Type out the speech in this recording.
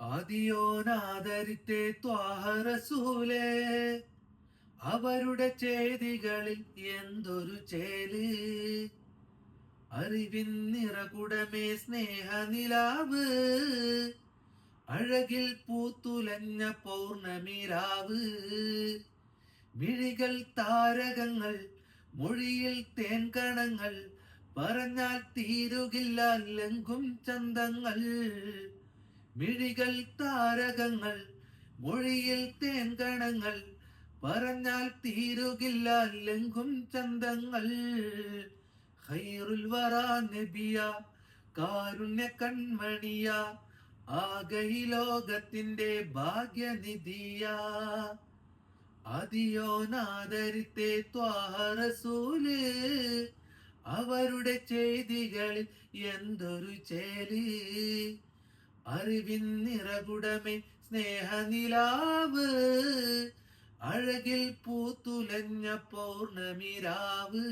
ആദിയോനാദരിത്തെ ത്വാഹ റസൂലേ, അവരുടെ ചെയ്തികളിൽ എന്തൊരു ചേല്. അറിവിൻ നിറകുടമേ സ്നേഹനിലാവ്, അഴകിൽ പൂത്തുലഞ്ഞ പൗർണമിരാവ്. മിഴികൾ താരകങ്ങൾ, മൊഴിയിൽ തേൻകണങ്ങൾ, പറഞ്ഞാൽ തീരുകില്ല ലങ്കും ചന്തങ്ങൾ. മിഴികൾ താരകങ്ങൾ, മൊഴിയിൽ തേൻകണങ്ങൾ, പറഞ്ഞാൽ തീരുകില്ല ലങ്കും ചന്തങ്ങൾ. ഖൈറുൽ വറാ നബിയ, കാരുണ്യ കൺമണിയ, ആകെ ഈ ലോകത്തിന്റെ ഭാഗ്യനിധിയ. ആദിയോനാദരിത്തെ ത്വാഹ റസൂല്, അവരുടെ ചെയ്തികളിൽ എന്തൊരു ചേല്. അറിവിൻ നിറകുടമേ സ്നേഹനിലാവ്, അഴകിൽ പൂത്തുലഞ്ഞ പൗർണമിരാവ്.